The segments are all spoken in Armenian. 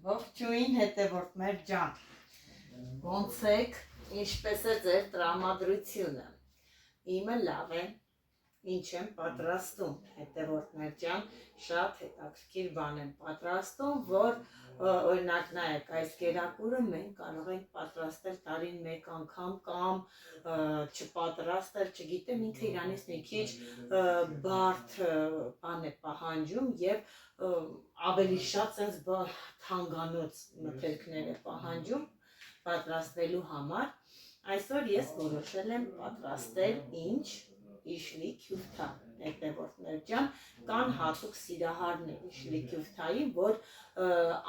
Ողջույն հետևորդներ ջան, ոնց եք, ինչպես է ձեր տրամադրությունը, իմը լավ է, ինչ եմ պատրաստում, հետևորդներ ջան, շատ հետաքրքիր բան եմ պատրաստում, որ օրինակ նայեք, այս գերակուրը մենք կարող ենք պատրաստել տարին մեկ անգամ կամ չպատրաստել, չգիտեմ, ինքը իրանից մի քիչ բարդ բան է պահանջում և ավելի շատ sense թանկանոց մթերքներ է պահանջում պատրաստվելու համար, այսօր ես որոշել եմ պատրաստել ինչ իշլի քյուրթա, հետևորդներ ջան, կան հատուկ սիրահարներ իշլի քյուրթայի, որ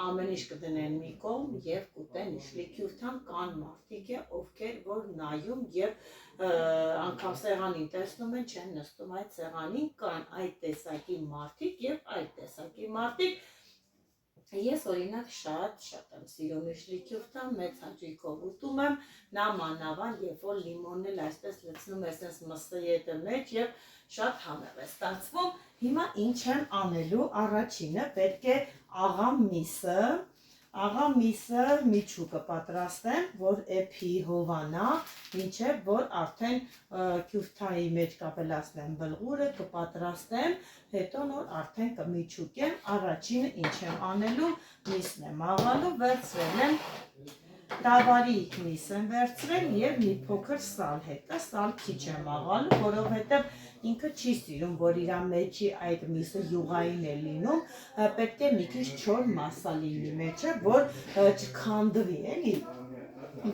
ամեն ինչ կդնեն մի կողմ և կուտեն իշլի քյուրթան, կան մարդիկ է, ովքեր որ նայում և անգամ սեղանին տեսնում են, չեն նստում այդ սեղանին, կան այդ տեսակի մարդիկ և այդ տեսակի մարդիկ, ես օրինակ շատ եմ սիրում իշլի քյուրթան, մեծ հաճույքով ուտում եմ, նամանավան, երբ որ լիմոնն էլ այսպես լցնում ես այս մսյետը մեջ և շատ համեղ է ստացվում, հիմա ինչ եմ անելու, առաջինը պետք է աղա միսը միջուկը պատրաստեմ, որ էփի հովանա, մինչև որ արդեն քյուրթայի մեջ կապելացնեմ բլղուրը, կպատրաստեմ, հետո նոր արդեն կմիջուկեմ, առաջինը ինչ եմ անելու, միսն եմ աղալու, վերցրել եմ, տավարի միս եմ վերցրել և մի փոքր սալ հետը, սալ քիչ եմ աղալու, որովհետև ինքը չի սիրում, որ իր մեջի այդ միսը յուղային է լինում, պետք է մի քիչ չոր մասա լինի մեջը, որ չքանդվի էլի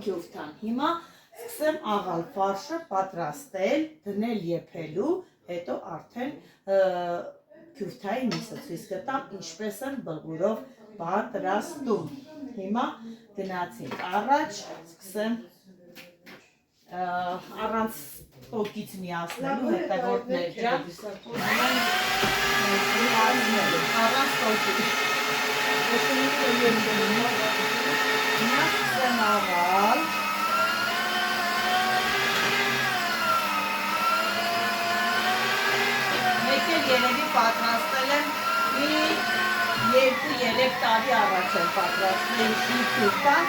քյուրթան, հիմա սկսեմ աղալ ֆարշը պատրաստել, դնել եփելու, հետո արդեն քյուրթայի միսը ցույց կտամ, ինչպես եմ բլղուրով պատրաստում, հիմա գնացինք առաջ, սկսեմ առանց տոկից միացնելու հետևորդներ ջան, առանց տոկից, հիմա սկսեմ աղալ, մեկ էլ երևի պատրաստել եմ մի 2-3 տարի առաջ եմ պատրաստել իշլի քյուրթան,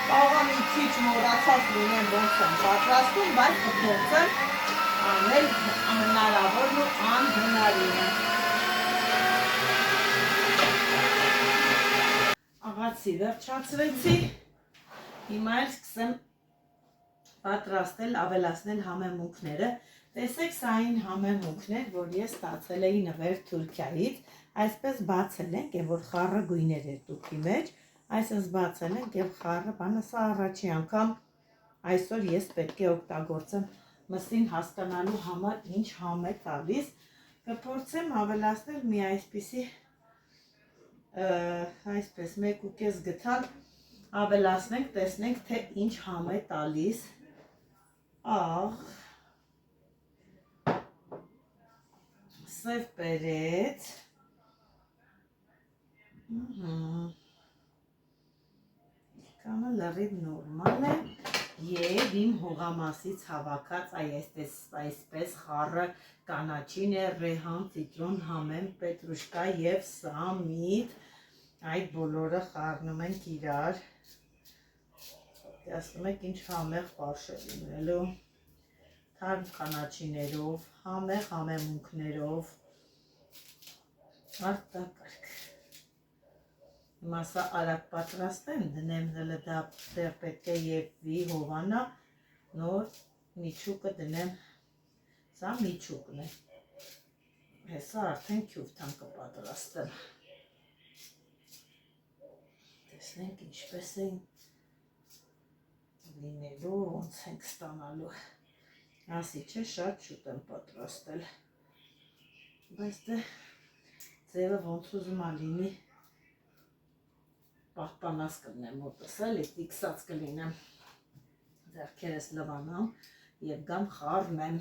կարող եմ մի քիչ մոռացած լինեմ ոնց եմ պատրաստում, բայց կփորձեմ անել հնարավորն ու անհնարինը։ Աղացի վերջացրեցի, հիմա էլ սկսեմ պատրաստել, ավելացնել համեմունքները, տեսեք սա այն համեմունքն էր, որ ես ստացել էի նվեր Թուրքիայից, այսպես բացել ենք, և որ խառը գույներ էր տուփի մեջ, այսպես բացել ենք և խառը բանը, սա առաջի անգամ այսօր ես պետք է օգտագործեմ մսին հասկանալու համար ինչ համ է տալիս, կփորձեմ ավելացնել մի այսպիսի, այսպես 1.5 գթալ ավելացնենք, տեսնենք, թե ինչ համ է տալիս, աղ, սև պերեց, կանը լրիվ նորմալ է և իմ հողամասից հավաքած այսպես խառը կանաչին է, ռեհան, ծիտրոն, համեմ, պետրուշկա և սամիտ, այդ բոլորը խառնում ենք իրար, տեսնում եք ինչ համեղ ֆարշ է լինելու, թարմ կանաչիներով, համեղ համեմունքներով, արտակարգ, հիմա սա արագ պատրաստեմ, դնեմ հլը դա դեռ պետք է եփվի, հովանա, նոր միջուկը դնեմ, սա միջուկն է, հեսա արդեն քյուրթան կպատրաստեմ, տեսնենք ինչպես է լինելու, ոնց ենք ստանալու, ասի չէ շատ շուտ եմ պատրաստել, բայց դե ձևը ոնց ուզում ա լինի, պահպանած կլինեմ մոտս էլի, տիքսած կլինեմ, ձեռքերս լվանամ և գամ խառնեմ,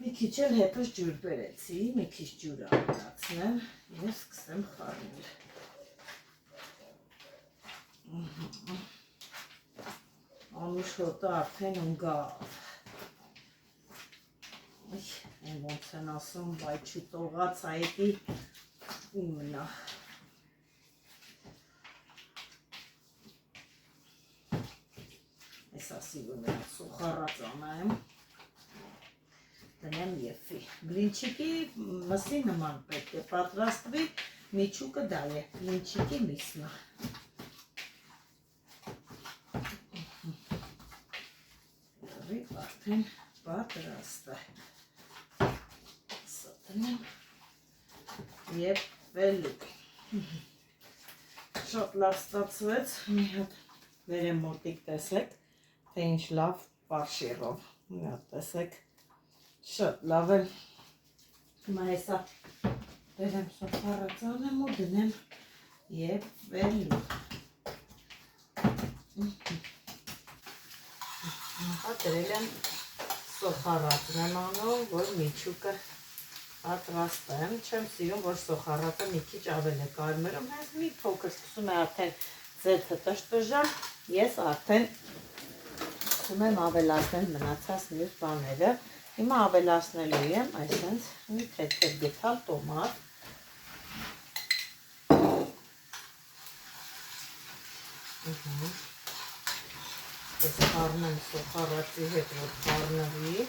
մի քիչ էլ հետս ջուր բերեցի, մի քիչ ջուր ավելացնեմ և սկսեմ խառնել, Ուշ հոտը արդեն ունգավ։ Այն ոնց են ասում, բայ չուտողած այդի իմնա։ Այս ասի վնը սոխարած անայմ։ Դնեմ եվի։ Բլինչիկի մսի նման պետք է պատրաստվի, միչուկը դա է, բլինչիկի միսնա։ Արդեն պատրաստ է։ Սա դնեմ և վելուկ։ Շատ լավ ստացվեց, մի հատ վերեմ մոտիկ տեսեք, թե ինչ լավ պարշիրով, մի հատ տեսեք, շատ լավ է, հիմա հեսա վերեմ սոխարածանեմ ու դնեմ և վելուկ։ Դրել եմ սոխարածն եմ անում, որ միչուկը պատրաստեմ, չեմ սիրում, որ սոխարածը մի քիչ ավել է կարմերում, հենց մի փոքր սկսում է արդեն ձեթը տշտժալ, ես արդեն սկսում եմ ավելացնել մնացած մյուս բաները, հիմա ավելացնելու եմ այսենց մի թեթև գտալ տոմատ, Ես խառնեմ սոխարածի հետ, որ խառնվի,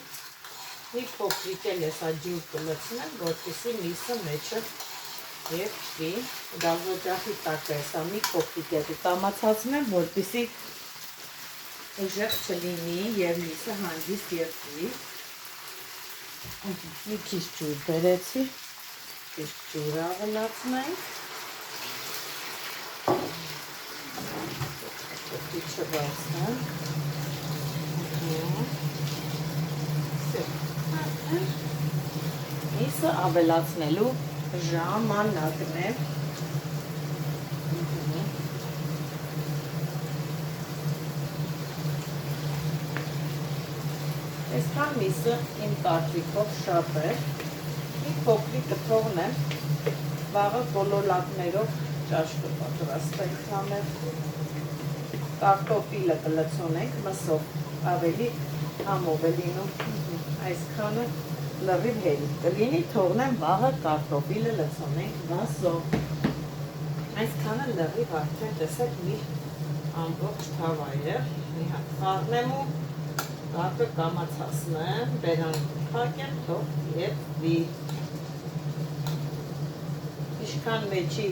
մի փոքրիկ էլ ես աջուր կլցնեմ, որպեսզի միսը մեջը եփվի, գազօջախի տակ է սա մի փոքրիկ էլ կամացացնեմ, որպեսզի ուժեղ չլինի և միսը հանգիստ եփվի, մի քիչ ջուր բերեցի, քիչ ջուր ավելացնենք, չվասնեմ, միսը ավելացնելու ժամանակն է, այսքան միսը իմ կարծիքով շատ է, մի փոքրիկ կթողնեմ, վաղը բոլորակներով ճաշ կպատրաստենք համեր, կարտոֆիլը կլցոնենք մսով, ավելի համով է լինում, այսքանը լրիվ հերիք կլինի, թողնեմ վաղը կարտոֆիլը լցոնենք մսով, այսքանը լրիվ արդեն տեսեք մի ամբողջ թավայրը, մի հատ խառնեմ ու կարտը կամացացնեմ, բերանք փակեմ, թող եփվի, ինչքան մեջի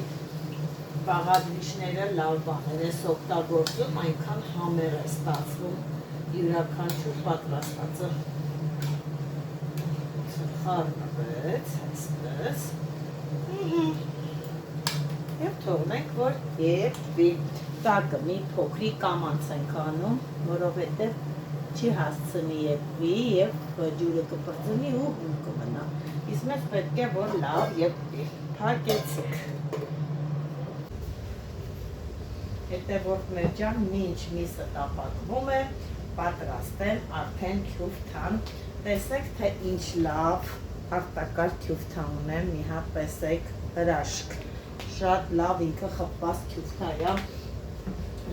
բաղադրիչները լավ բաներ ես օգտագործում, այնքան համեր է ստացվում յուրաքանչյուր պատրաստածը խառնվեց, այսպես և թողնենք, որ եփվի, տակը մի փոքրիկ կամանց ենք անում, որովհետև չի հասցնի եփվի և ջուրը կպրծնի ու հում կմնա, իսկ մեզ պետք է, որ լավ եփվի, փակեցիք Հետևորդ մեր ջան, մինչ միսը տապակվում է, պատրաստ եմ արդեն քյուրթան, տեսեք, թե ինչ լավ արտակարգ քյուրթա ունեմ, մի հատ տեսեք հրաշք, շատ լավ ինքը խփված քյուրթա է,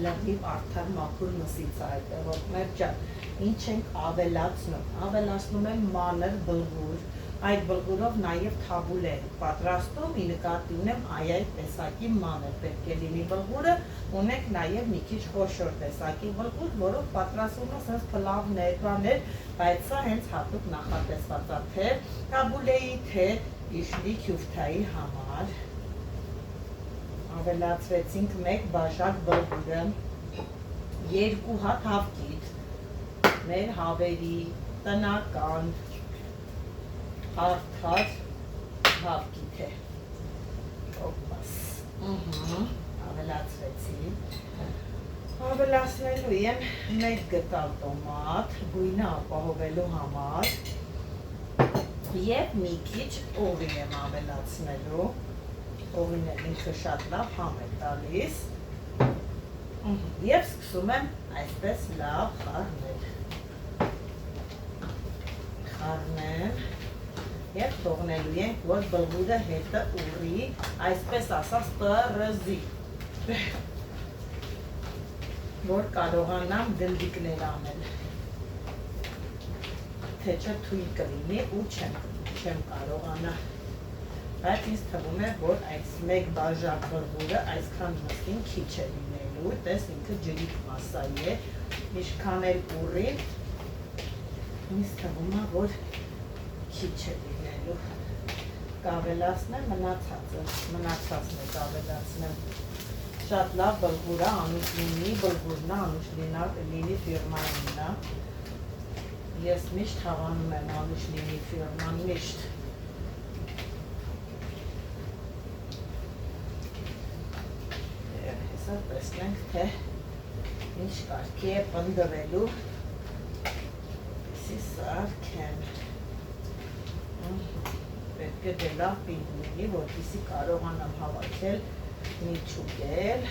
լրիվ արդար մաքուր մսից է հետևորդ մեր ջան, ինչ ենք ավելացնում եմ մանր բլղուր, այդ բլղուրով նաև թաբուլ է պատրաստում, ի նկատի ունեմ այ տեսակի մանր պետք է լինի բլղուրը, ունենք նաև մի քիչ խոշոր տեսակի բլղուր, որով պատրաստվում է սենց փլավներ, բաներ, բայց սա հենց հատուկ նախատեսված է թե թաբուլեի, թե իշլի քյուրթայի համար։ Ավելացրեցինք մեկ բաժակ բլղուրը, 2 հատ հավկիթ, մեր հավերի տնական արդար հավկիթ է, ավելացրեցի, ավելացնելու եմ մեկ գտալ տոմատ, գույնը ապահովելու համար և մի քիչ օղի եմ ավելացնելու, օղին էլ ինքը շատ լավ համ է տալիս և սկսում եմ այսպես լավ խառնել և թողնելու ենք, որ բլղուրը հետը ուռի, այսպես ասած տրզի։ որ կարողանամ գնդիկներ անել, թե չէ թույլ կլինի ու չեմ կարողանա, բայց ինձ թվում է, որ այս մեկ բաժակ բլղուրը այսքան մսին քիչ է լինելու, տես ինքը ջրիկ մասսա է, ինչքան էլ ուռի, ինձ թվում է, որ քիչ է լինելու, կավելացնեմ մնացածն է կավելացնեմ, շատ լավ բլղուրա անուշ լինի, բլղուրնա անուշ լինի ֆիրմանինա, ես միշտ հավանում եմ անուշ լինի ֆիրման, միշտ, հեսա տեսնենք, թե ինչ կարգի է պնդվելու, եսի սարքեմ, պետք է դե լավ պինդ լինի, որպեսզի կարողանամ հավաքել, միջուկել,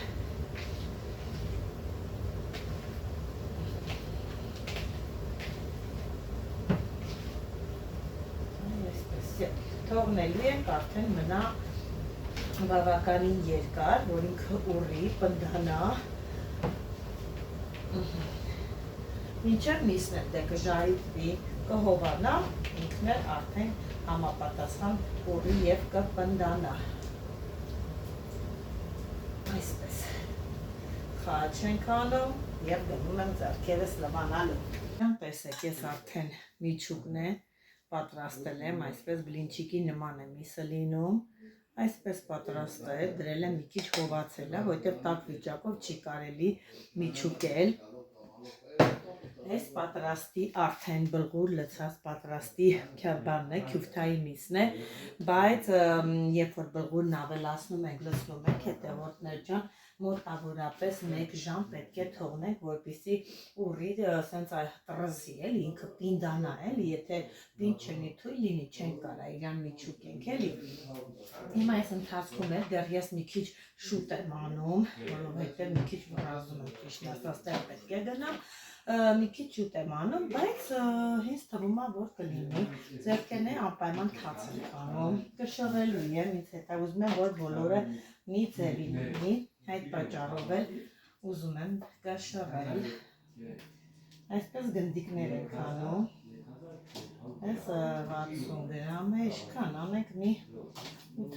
թողնելու ենք արդեն մնա բավականին երկար, որ ինքը ուռի, պնդանա, մինչև միսն դե կժարի տվի, կհովանա, ինքն էլ արդեն համապատասխան ուռի և կպնդանա, այսպես, խաչ ենք անում և գնում եմ ձեռքերս լվանալու, տեսեք ես արդեն միջուկն է, պատրաստել եմ, այսպես բլինչիկի նման է միսը լինում, այսպես պատրաստել, դրել եմ մի քիչ հովացել, որտեղ տաք վիճակով չի կարելի միջուկել, այս պատրաստի արդեն բլղուր լցած պատրաստի բանն է, քյուֆթայի միսն է, բայց երբ որ բլղուրն ավելացնում ենք, լցնում ենք, հետևորդներ ջան, մոտավորապես 1 ժամ պետք է թողնենք, որպեսզի ուռի սենց տրզի, էլի, ինքը պինդանա, էլի, եթե պինդ չլինի, թույլ լինի, չենք կարա իրան միջուկենք, էլի, հիմա այս ընթացքում էլ դեռ ես մի քիչ շուտ եմ անում, որովհետև մի քիչ վրազում եմ, ճիշտն ասած, տեղ պետք է գնամ, մի քիչ շուտ եմ անում, բայց ինձ թվում է, որ կլինի, ձեռքերն անպայման թաց ենք անում, կշռելու եմ, ինձ հետա ուզում եմ, որ բոլորը մի ձևի լինի, այդ պատճառով էլ ուզում եմ կշռել, այսպես գնդիկներ ենք անում, այս 60 գրամ է, ինչքան անենք մի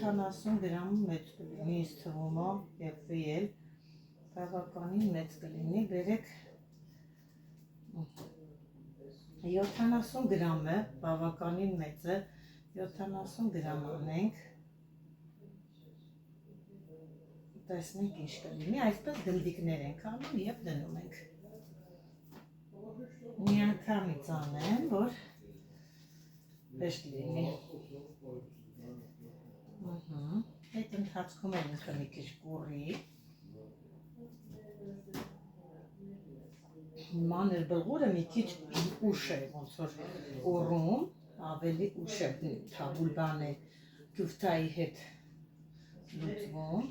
80 գրամ մեծ կլինի, ինձ թվում է, եվի էլ, բավականին մեծ կլինի, բերեք 70 գրամ է, բավականին մեծ է, 70 գրամ անենք, տեսնենք ինչ կլինի, այսպես գնդիկներ ենք անում և դնում ենք, մի անգամից անեմ, որ հեշտ լինի, այդ ընթացքում էլ ինքը մի քիչ կուռի, մանր բլղուրը մի քիչ ուշ է, ոնց որ ուռում, ավելի ուշ է թավուլ բան է քյուֆթայի հետ լուծվում,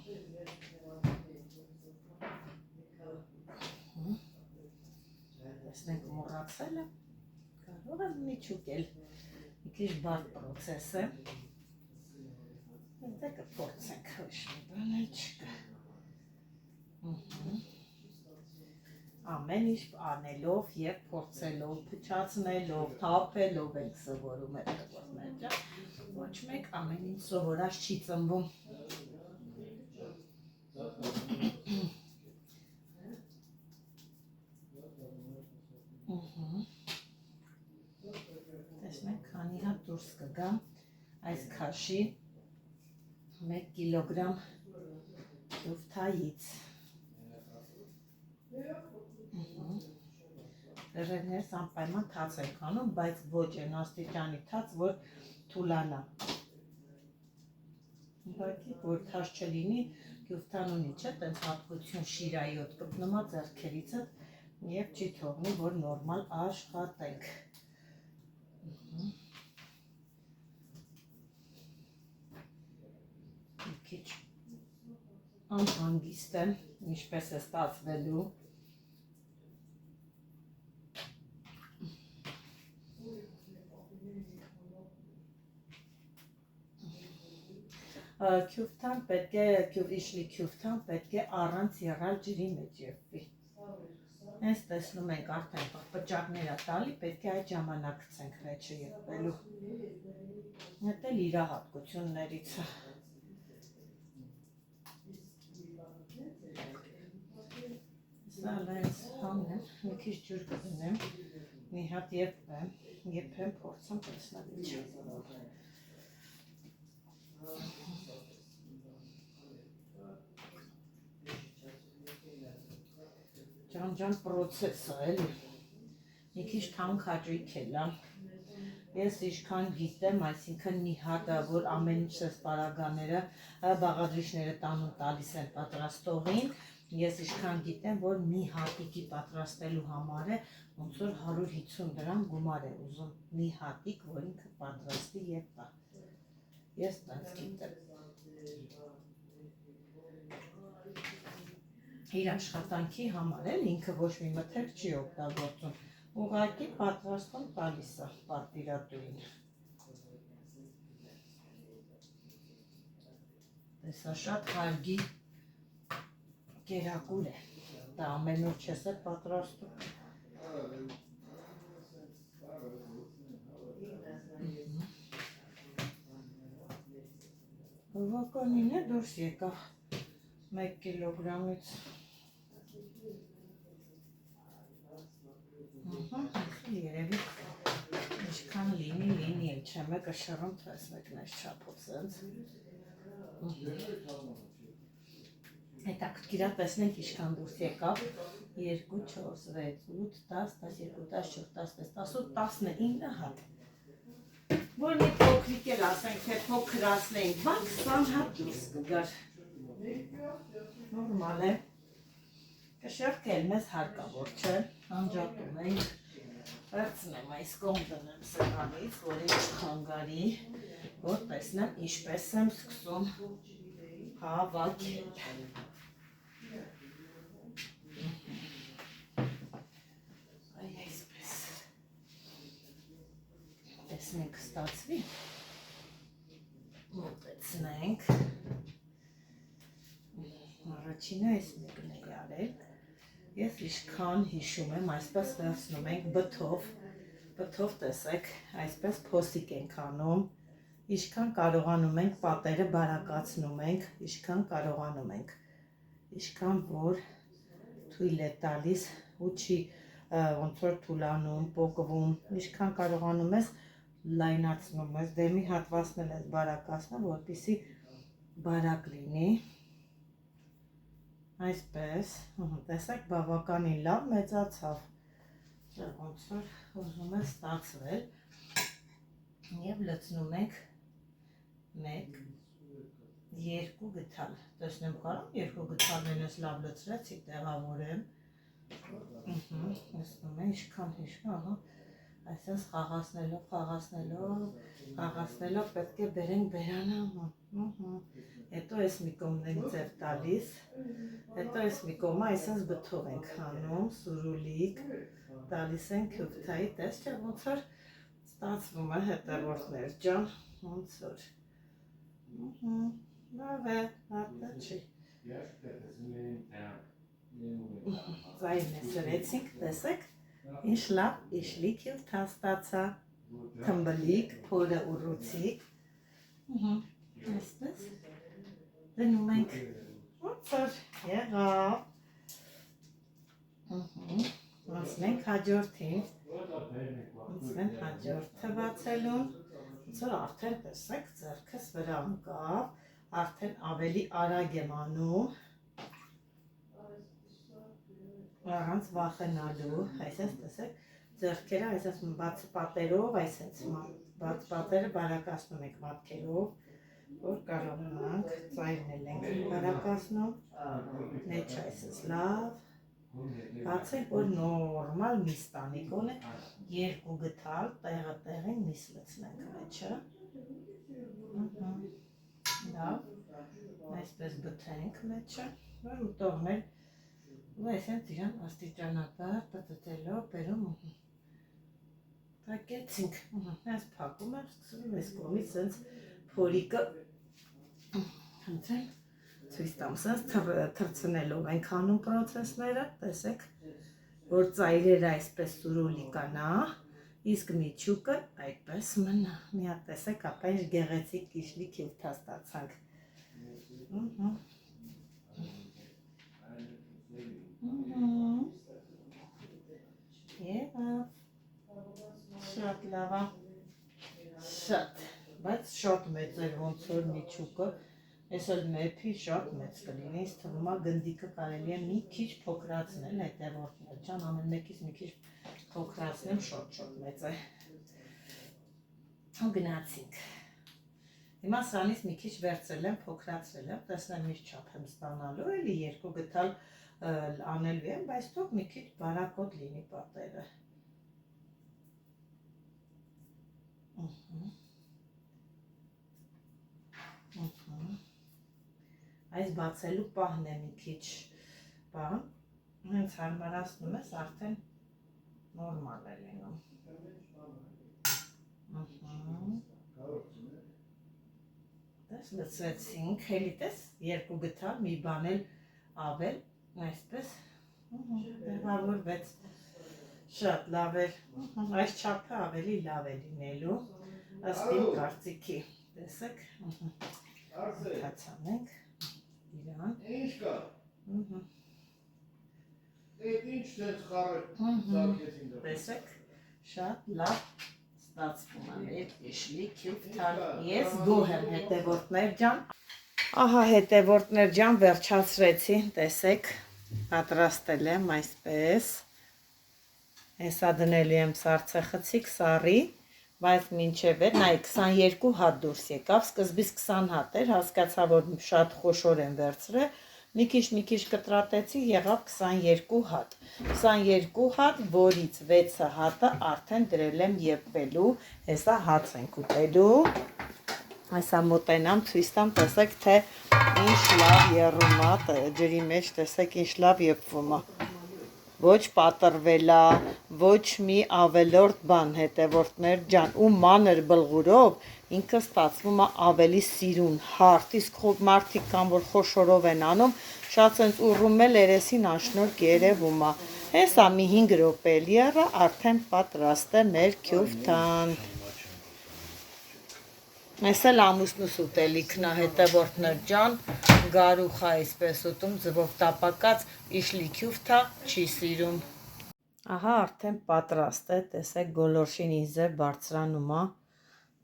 տեսնենք մոռացել է, կարող եմ միջուկել, մի քիչ բարդ պրոցես է, դե կփորձենք, ոչ մի բան էլ չկա, ամեն ինչ անելով և փորձելով, փչացնելով, թափելով ենք սովորում հետևորդներ ջան, ոչ մեկ ամեն ինչ սովորած չի ծնվում, տեսնենք քանի հատ դուրս կգամ այս քաշի 1 կիլոգրամ քյուֆթայից, Դերերներս անպայման թաց ենք անում, բայց ոչ են աստիճանի թաց, որ թուլանա, ուղղակի, որ թաց չլինի, քյուֆթան ունի, չէ, տենց հատկություն շիրայոտ կպնումա ձեռքերիցդ և չի թողնի, որ նորմալ աշխատենք, մի քիչ անհանգիստ եմ, ինչպես է ստացվելու, քյուֆթան պետք է, իշխլի քյուֆթան պետք է առանց եռալ ջրի մեջ եվվի, Այս տեսնում ենք արդեն պճակները տալի, պետք է այդ ժամանակ գցենք վեճը եղվելու։ Այդ էլ իր հատկություններից է։ Սա լայց համն եմ, մի քիչ ջուր կդնեմ, մի հատ եփեմ փորձեմ տեսնել ինչ։ Ջան պրոցես է էլի, մի քիչ թանկ հաճույք է լա։ Ես ինչքան գիտեմ, այսինքն մի հատը, որ ամեն ինչ սպարագաները, բաղադրիչները տանում տալիս են պատրաստողին, ես ինչքան գիտեմ, որ մի հատիկի պատրաստելու համար է ոնց որ 150 դրամ գումար է ուզում մի հատիկ, որ ինքը պատրաստի եւ տա։ Ես տենց գիտեմ։ Իր աշխատանքի համար էլ ինքը ոչ մի մթերք չի օգտագործում, ուղղակի պատրաստում տալիս է պատվիրատուին։ Տեսա շատ հարգի կերակուր է, դա ամեն օր չես է պատրաստում։ Բավականին է դուրս եկավ 1 կիլոգրամից։ Երևի ինչքան լինի էլ չեմ է կշռում տեսնեք նես չափով սենց։ Հետաքրքիր է տեսնենք ինչքան դուրս եկավ 2, 4, 6, 8, 10, 12, 14, 16, 19 հատ։ Որ մի փոքրիկ էլ ասենք, թե փոքրացնենք, բան 20 հատ դուրս կգար։ Նորմալ է։ Կշեռքել մեզ հարկավոր չէ, անջատում ենք, վերցնեմ այս կողմ դնեմ սեղանից, որ ինչ խանգարի, որ տեսնեմ ինչպես եմ սկսում հավաքել։ Այ այսպես։ Տեսնենք ստացվի։ Մոտեցնենք։ Առաջինը այս մեկն է արել։ Ես ինչքան հիշում եմ, այսպես վերցնում ենք բթով տեսեք, այսպես փոսիկ ենք անում, ինչքան կարողանում ենք պատերը բարակացնում ենք, ինչքան կարողանում ենք, ինչքան որ թույլ է տալիս ու չի ոնց որ թուլանում, պոկվում, ինչքան կարողանում ես լայնացնում ես, դեմի հատվածն էլ ես բարակացնում, որպեսզի բարակ լինի։ Այսպես, տեսեք, բավականին լավ մեծացավ, ոնց որ ուզում է ստացվել և լցնում ենք 1, 2 գթալ, տեսնեմ կարամ 2 գթալն ես լավ լցրեցի, տեղավորեմ, լցնում է, ինչքան հիշում, այսպես խաղացնելով պետք է բերենք բերանը, հետո ես մի կողմն ենք ձև տալիս, հետո ես մի կողմը այսպես բթով ենք հանում, սուրուլիկ, տալիս ենք քյուբթայի, տես չէ ոնց որ ստացվում է հետևորդներ ջան, ոնց որ, լավ է, հատը չի, ձայնն է սրեցինք, տեսեք, ինչ լավ իշլի քյուբթա ստացա, թմբլիկ, փորը ուռուցիկ, այսպես, դնում ենք, ոնց որ եղավ, անցնենք հաջորդին, հաջորդը բացելուն, ոնց որ արդեն տեսեք ձեռքս վրա ընկավ, արդեն ավելի արագ եմ անում, առանց վախենալու, այսպես տեսեք, ձեռքերը այսպես բաց պատերով, այսպես բաց պատերը բարակացնում ենք մատքերով, որ կարողանանք, ծայրն էլ ենք բարակացնում, մեջ այսպես լավ, բացենք, որ նորմալ միս տանի, գոնե 2 գթալ, տեղը տեղին միս լցնենք մեջը, լավ, այսպես բթենք մեջը, որ ուտողներ, ու այսպես իրան աստիճանաբար պտտելով բերում պակեցինք, այս պակում եմ սկսում այս կողմից սենց փորիկը հնդրեմ ցույց տամ, սենց թրցնելով ենք անում պրոցեսները, տեսեք, որ ծայրերը այսպես սուրոլիկանա, իսկ միջուկը այդպես մնա։ Մի հատ տեսեք, ապա ինչ գեղեցիկ կիշլի քյուֆթա ստացանք։ Շատ լավ է, շատ, բայց շատ մեծ էր ոնց որ միջուկը, ես էլ մեփի շատ մեծ կլինի, ինձ թվում է գնդիկը կարելի է մի քիչ փոքրացնել, հետևորդներ ջան, ամեն մեկից մի քիչ փոքրացնեմ, շատ մեծ է։ Գնացինք։ Հիմա սրանից մի քիչ վերցրել եմ, փոքրացրել եմ, տեսնեմ ինչ չափ եմ ստանալու, էլի երկու գտալ անելու եմ, բայց թող մի քիչ բարակոտ լինի պատերը։ Այս բացելու պահն է մի քիչ բան, հենց հարմարացնում ես, արդեն նորմալ է լինում։ Տես լցրեցինք, հելի տես երկու գտալ, մի բան էլ ավել, այսպես տեղավորվեց, շատ լավ էր, այս չափը ավելի լավ է լինելու, ըստ իմ կարծիքի, տեսեք, թացանենք իրան, Ինչ կա, էդ ինչ տենց խարը տեսեք, շատ լավ ստացվում է մեր կիշլի քյուֆթան, ես գոհ եմ հետևորդներ ջան, ահա հետևորդներ ջան վերջացրեցի, տեսեք, պատրաստել եմ այսպես, հեսա դնելու եմ սառցեխցիկ սառի, բայց մինչև է, նայ 22 հատ դուրս եկավ, սկզբից 20 հատ էր, հասկացա, որ շատ խոշոր եմ վերցրել, մի քիչ կտրատեցի, եղավ 22 հատ, 22 հատ, որից 6 հատը արդեն դրել եմ եփվելու, հեսա հաց ենք ուտելու, այսա մոտենամ, ցույց տամ, տեսեք, թե ինչ լավ եռում է, ջրի մեջ տեսեք, ինչ լավ եփվում է, ոչ պատրվել է, ոչ մի ավելորդ բան, հետևորդներ ջան, ու մանր բլղուրով ինքը ստացվում է ավելի սիրուն, հարթ, իսկ մարդիկ կան, որ խոշորով են անում, շատ սենց ուռում էլ երեսին անշնորհք երևում է, հեսա մի 5 րոպե լիառը արդեն պատրաստ է մեր քյուֆթան։ Ես էլ ամուսնուս ուտելիքն է հետևորդներ ջան, գարուխ է այսպես ուտում, ձվով տապակած, իշլի քյուֆթա չի սիրում։ Ահա արդեն պատրաստ է, տեսեք գոլորշին ինչ ձև բարձրանում է,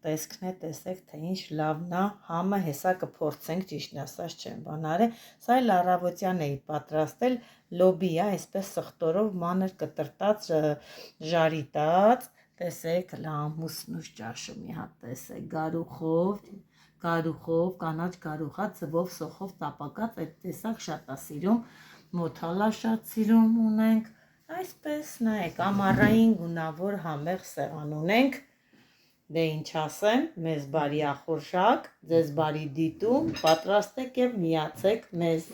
տեսքն է, տեսեք թե ինչ լավն է, համը հեսա կփորձենք, ճիշտն ասած չեմ բանարել, սա էլ առավոտյան էի պատրաստել, լոբի է, այսպես սխտորով մանր կտրտած ժարիտած, տեսեք ամուսնուս ճաշը մի հատ տեսեք, գարուխով, կանաչ գարուխա, ձվով սոխով տապակած, այդ տեսակ շատ է սիրում, մոթալա շատ սիրում ունենք, այսպես նայեք, ամառային գունավոր համեղ սեղան ունենք, դե ինչ ասեմ, մեզ բարի ախորժակ, ձեզ բարի դիտում, պատրաստեք և միացեք մեզ։